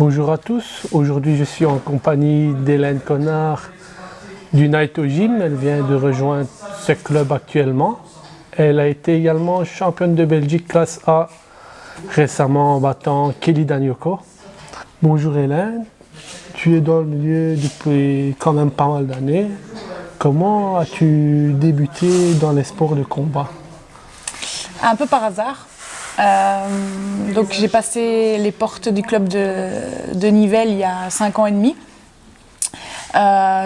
Bonjour à tous, aujourd'hui je suis en compagnie d'Hélène Connard du Naito Gym. Elle vient de rejoindre ce club actuellement. Elle a été également championne de Belgique classe A récemment en battant Kelly Danioko. Bonjour Hélène, tu es dans le milieu depuis quand même pas mal d'années. Comment as-tu débuté dans les sports de combat? Un peu par hasard. Donc j'ai passé les portes du club de Nivelles il y a 5 ans et demi,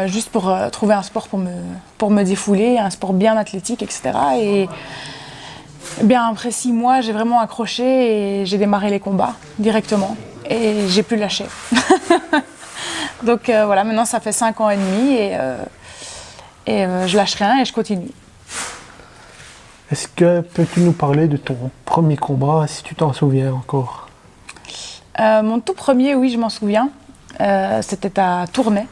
juste pour trouver un sport pour me défouler, un sport bien athlétique, etc. Et bien après 6 mois, j'ai vraiment accroché et j'ai démarré les combats directement et j'ai plus lâché. Donc voilà, maintenant ça fait 5 ans et demi et je lâche rien et je continue. Est-ce que peux-tu nous parler de ton premier combat, si tu t'en souviens encore? Mon tout premier, oui, je m'en souviens. C'était à Tournai.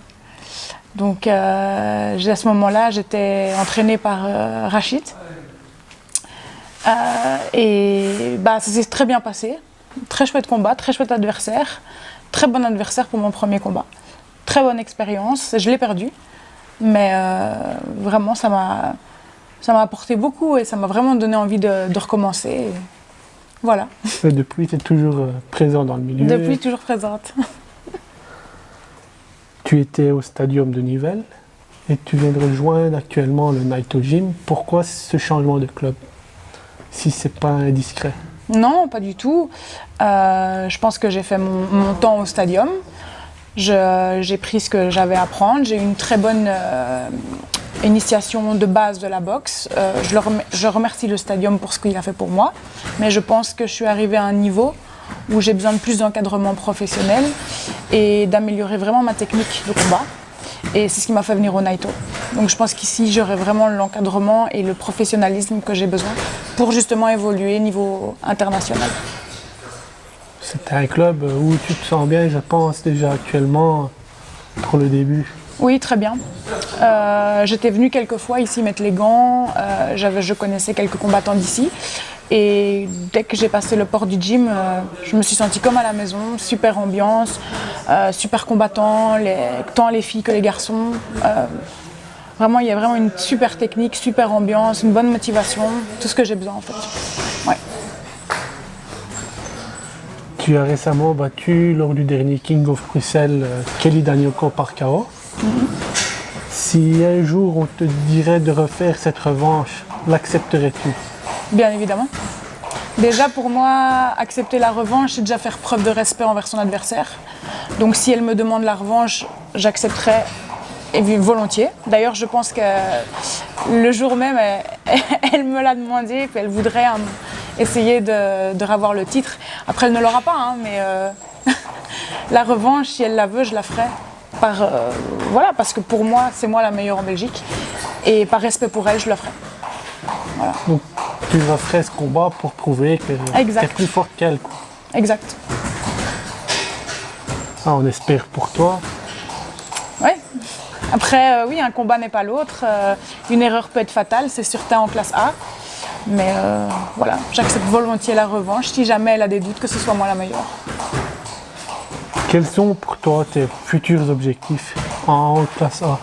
Donc à ce moment-là, j'étais entraînée par Rachid. Et ça s'est très bien passé. Très chouette combat, très chouette adversaire. Très bon adversaire pour mon premier combat. Très bonne expérience. Je l'ai perdu. Mais vraiment, ça m'a apporté beaucoup et ça m'a vraiment donné envie de recommencer. Et voilà. Et depuis, tu es toujours présent dans le milieu? Depuis, toujours présente. Tu étais au Stadium de Nivelles et tu viens de rejoindre actuellement le Naito Gym. Pourquoi ce changement de club, si ce n'est pas indiscret? Non, pas du tout. Je pense que j'ai fait mon temps au Stadium. J'ai pris ce que j'avais à prendre. J'ai eu une très bonne initiation de base de la boxe. Je remercie le Stadium pour ce qu'il a fait pour moi, mais je pense que je suis arrivée à un niveau où j'ai besoin de plus d'encadrement professionnel et d'améliorer vraiment ma technique de combat. Et c'est ce qui m'a fait venir au Naito. Donc je pense qu'ici, j'aurai vraiment l'encadrement et le professionnalisme que j'ai besoin pour justement évoluer au niveau international. C'est un club où tu te sens bien, je pense, déjà actuellement pour le début. Oui, très bien. J'étais venue quelques fois ici mettre les gants, je connaissais quelques combattants d'ici. Et dès que j'ai passé le port du gym, je me suis sentie comme à la maison, super ambiance, super combattants, tant les filles que les garçons. Vraiment, il y a vraiment une super technique, super ambiance, une bonne motivation, tout ce que j'ai besoin en fait. Ouais. Tu as récemment battu lors du dernier King of Bruxelles Kelly Danioko par KO. Si un jour on te dirait de refaire cette revanche, l'accepterais-tu? Bien évidemment. Déjà pour moi, accepter la revanche, c'est déjà faire preuve de respect envers son adversaire. Donc si elle me demande la revanche, j'accepterai volontiers. D'ailleurs, je pense que le jour même, elle me l'a demandé et elle voudrait essayer de revoir le titre. Après, elle ne l'aura pas, hein, mais la revanche, si elle la veut, je la ferai. Voilà, parce que pour moi, c'est moi la meilleure en Belgique. Et par respect pour elle, je le ferai. Voilà. Donc, tu referais ce combat pour prouver que tu es plus forte qu'elle. Exact. On espère pour toi. Oui. Après, oui, un combat n'est pas l'autre. Une erreur peut être fatale, c'est certain en classe A. Mais voilà, j'accepte volontiers la revanche si jamais elle a des doutes que ce soit moi la meilleure. Quels sont pour toi tes futurs objectifs en haute classe A?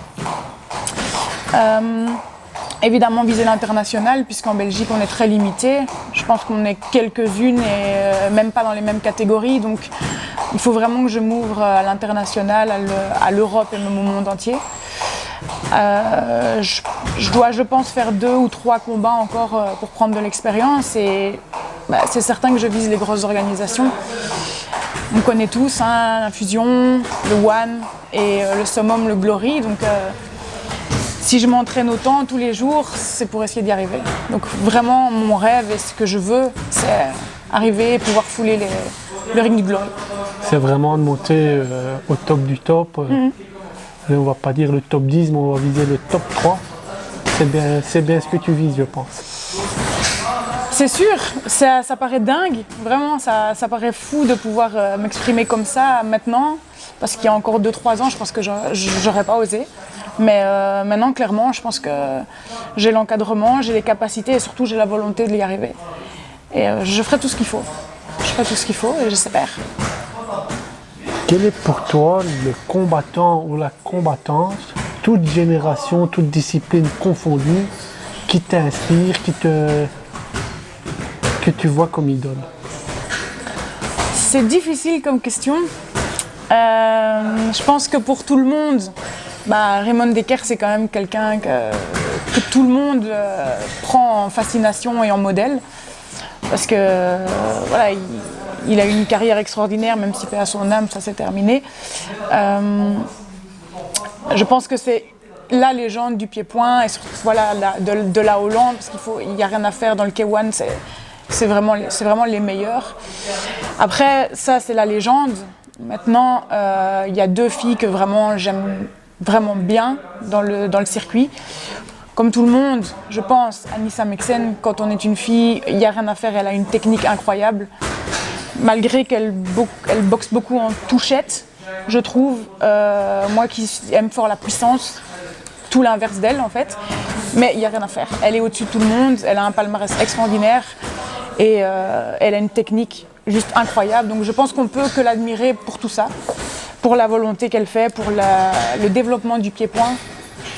Évidemment viser l'international, puisqu'en Belgique on est très limité. Je pense qu'on est quelques-unes et même pas dans les mêmes catégories. Donc il faut vraiment que je m'ouvre à l'international, à l'Europe et même au monde entier. Je dois, je pense, faire 2 ou 3 combats encore pour prendre de l'expérience. Et c'est certain que je vise les grosses organisations. On connaît tous, hein, l'Infusion, le One et le Summum, le Glory. Donc si je m'entraîne autant tous les jours, c'est pour essayer d'y arriver. Donc vraiment, mon rêve et ce que je veux, c'est arriver et pouvoir fouler le ring du Glory. C'est vraiment de monter au top du top. Et on ne va pas dire le top 10, mais on va viser le top 3. C'est bien ce que tu vises, je pense. C'est sûr, ça paraît dingue. Vraiment, ça paraît fou de pouvoir m'exprimer comme ça maintenant. Parce qu'il y a encore 2-3 ans, je pense que j'aurais pas osé. Mais maintenant, clairement, je pense que j'ai l'encadrement, j'ai les capacités et surtout j'ai la volonté de y arriver. Et je ferai tout ce qu'il faut. Je ferai tout ce qu'il faut et j'espère. Quel est pour toi le combattant ou la combattante, toute génération, toute discipline confondue, qui t'inspire, que tu vois comme idole? C'est difficile comme question. Je pense que pour tout le monde, Raymond Decker, c'est quand même quelqu'un que tout le monde prend en fascination et en modèle. Parce que voilà, il a eu une carrière extraordinaire, même si paix à son âme, ça s'est terminé. Je pense que c'est la légende du pied-point et surtout voilà, de la Hollande, parce qu'il n'y a rien à faire dans le K1, c'est vraiment les meilleurs. Après, ça c'est la légende. Maintenant, il y a deux filles que vraiment j'aime vraiment bien dans le circuit. Comme tout le monde, je pense, Anissa Meksen, quand on est une fille, il n'y a rien à faire, elle a une technique incroyable. Malgré qu'elle boxe beaucoup en touchette, je trouve, moi qui aime fort la puissance, tout l'inverse d'elle en fait. Mais il n'y a rien à faire, elle est au-dessus de tout le monde, elle a un palmarès extraordinaire et elle a une technique juste incroyable. Donc je pense qu'on ne peut que l'admirer pour tout ça, pour la volonté qu'elle fait, pour le développement du pied-point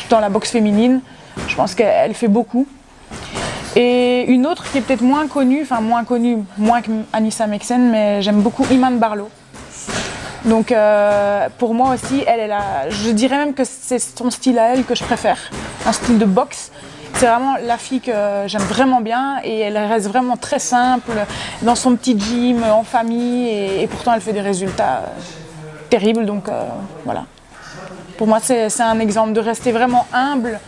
dans la boxe féminine. Je pense qu'elle fait beaucoup. Et une autre qui est peut-être moins connue moins qu'Anissa Meksen, mais j'aime beaucoup Iman Barlow. Donc pour moi aussi, je dirais même que c'est son style à elle que je préfère, un style de boxe. C'est vraiment la fille que j'aime vraiment bien et elle reste vraiment très simple dans son petit gym, en famille et pourtant elle fait des résultats terribles. Donc voilà. Pour moi, c'est un exemple de rester vraiment humble,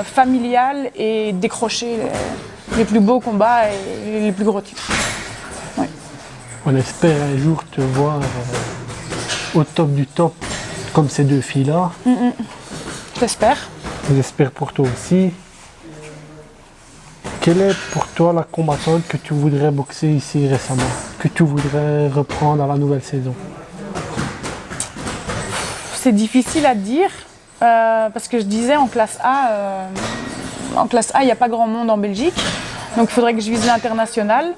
familial et décrocher les plus beaux combats et les plus gros titres. Ouais. On espère un jour te voir au top du top comme ces deux filles-là. J'espère. J'espère pour toi aussi. Quelle est pour toi la combattante que tu voudrais boxer ici récemment, que tu voudrais reprendre à la nouvelle saison? C'est difficile à dire parce que je disais en classe A, il n'y a pas grand monde en Belgique, donc il faudrait que je vise l'international.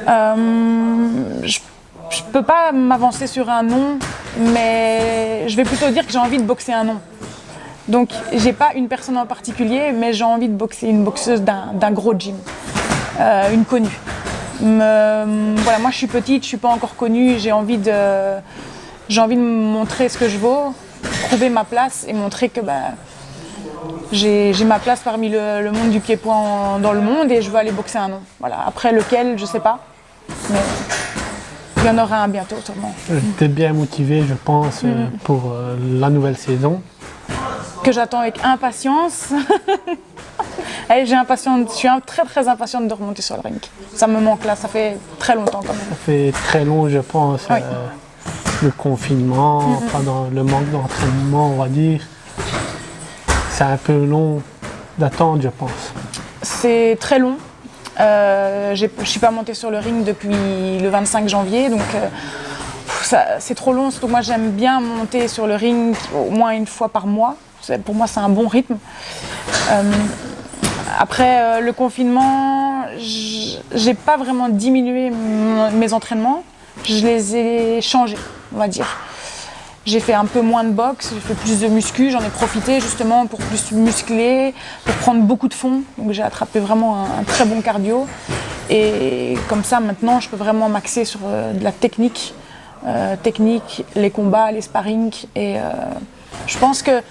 Je ne peux pas m'avancer sur un nom, mais je vais plutôt dire que j'ai envie de boxer un nom. Donc j'ai pas une personne en particulier, mais j'ai envie de boxer une boxeuse d'un gros gym, une connue. Voilà, moi je suis petite, je suis pas encore connue, j'ai envie de me montrer ce que je vaux, trouver ma place et montrer que j'ai ma place parmi le monde du pied-point dans le monde et je veux aller boxer un nom. Voilà. Après lequel, je sais pas, mais il y en aura un bientôt sûrement. Tu es bien motivé, je pense, pour la nouvelle saison. Que j'attends avec impatience. Allez, je suis très très impatiente de remonter sur le ring. Ça me manque là, ça fait très longtemps quand même. Ça fait très long, je pense, oui. Le confinement, pendant le manque d'entraînement, on va dire. C'est un peu long d'attendre, je pense. C'est très long. Je ne suis pas montée sur le ring depuis le 25 janvier, donc c'est trop long. Surtout que moi, j'aime bien monter sur le ring au moins une fois par mois. Pour moi, c'est un bon rythme. Après le confinement, j'ai pas vraiment diminué mes entraînements. Je les ai changés, on va dire. J'ai fait un peu moins de boxe, j'ai fait plus de muscu, j'en ai profité justement pour plus muscler, pour prendre beaucoup de fond. Donc j'ai attrapé vraiment un très bon cardio. Et comme ça, maintenant, je peux vraiment m'axer sur de la technique, les combats, les sparring. Et je pense que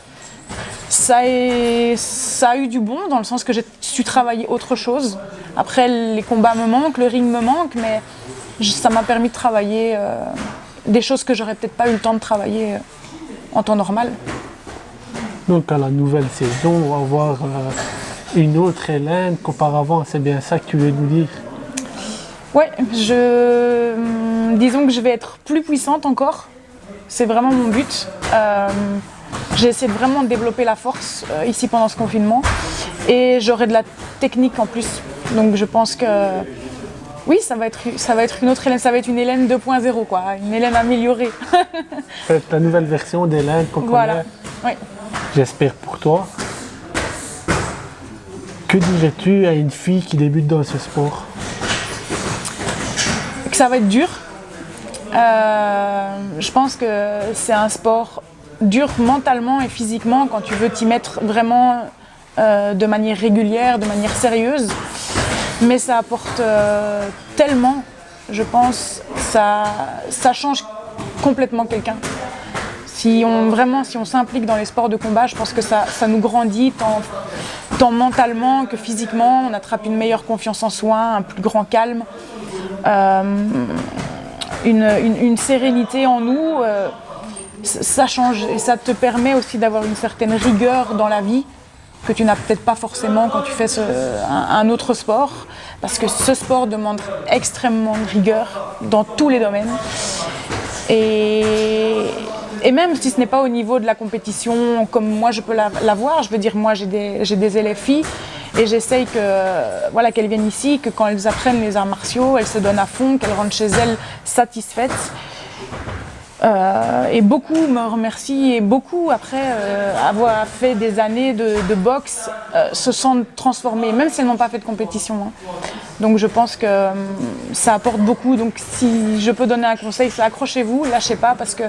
ça a eu du bon dans le sens que j'ai su travailler autre chose. Après, les combats me manquent, le ring me manque, mais ça m'a permis de travailler des choses que j'aurais peut-être pas eu le temps de travailler en temps normal. Donc à la nouvelle saison, on va voir une autre Hélène qu'auparavant, c'est bien ça que tu veux nous dire? Oui, disons que je vais être plus puissante encore. C'est vraiment mon but. J'ai essayé de vraiment développer la force ici pendant ce confinement. Et j'aurai de la technique en plus. Donc je pense que oui, ça va être une autre Hélène, ça va être une Hélène 2.0, quoi, une Hélène améliorée. C'est la nouvelle version d'Hélène qu'on connaît. Oui. J'espère pour toi. Que dirais-tu à une fille qui débute dans ce sport? Que ça va être dur, Je pense que c'est un sport dur mentalement et physiquement quand tu veux t'y mettre vraiment de manière régulière, de manière sérieuse. Mais ça apporte tellement, je pense, ça change complètement quelqu'un. Si on s'implique dans les sports de combat, je pense que ça nous grandit tant mentalement que physiquement. On attrape une meilleure confiance en soi, un plus grand calme, une sérénité en nous. Ça change et ça te permet aussi d'avoir une certaine rigueur dans la vie que tu n'as peut-être pas forcément quand tu fais un autre sport, parce que ce sport demande extrêmement de rigueur dans tous les domaines. Et même si ce n'est pas au niveau de la compétition comme moi je peux l'avoir, je veux dire, moi j'ai des élèves filles et j'essaye qu'elles viennent ici, que quand elles apprennent les arts martiaux, elles se donnent à fond, qu'elles rentrent chez elles satisfaites. Et beaucoup me remercient et beaucoup, après avoir fait des années de boxe, se sentent transformées, même si elles n'ont pas fait de compétition. Hein. Donc je pense que ça apporte beaucoup. Donc si je peux donner un conseil, c'est accrochez-vous, lâchez pas, parce que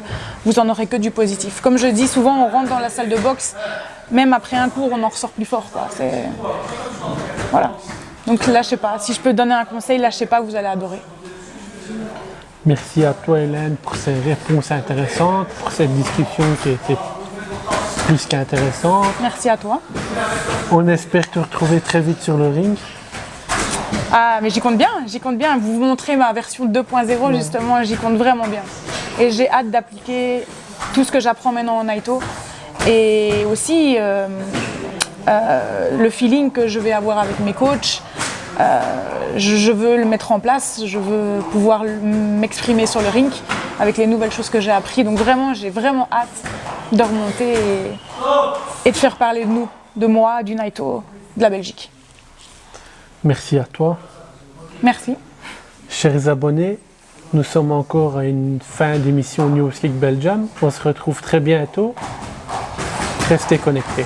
vous en aurez que du positif. Comme je dis souvent, on rentre dans la salle de boxe, même après un cours, on en ressort plus fort, quoi. Voilà. Donc lâchez pas. Si je peux donner un conseil, lâchez pas, vous allez adorer. Merci à toi, Hélène, pour ces réponses intéressantes, pour cette discussion qui était plus qu'intéressante. Merci à toi. On espère te retrouver très vite sur le ring. Ah, mais j'y compte bien. Vous montrez ma version 2.0, justement, j'y compte vraiment bien. Et j'ai hâte d'appliquer tout ce que j'apprends maintenant en Naito. Et aussi le feeling que je vais avoir avec mes coachs. Je veux le mettre en place, je veux pouvoir m'exprimer sur le ring avec les nouvelles choses que j'ai apprises. Donc vraiment, j'ai vraiment hâte de remonter et de faire parler de nous, de moi, du Naito, de la Belgique. Merci à toi. Merci. Chers abonnés, nous sommes encore à une fin d'émission News Kick Belgium. On se retrouve très bientôt. Restez connectés.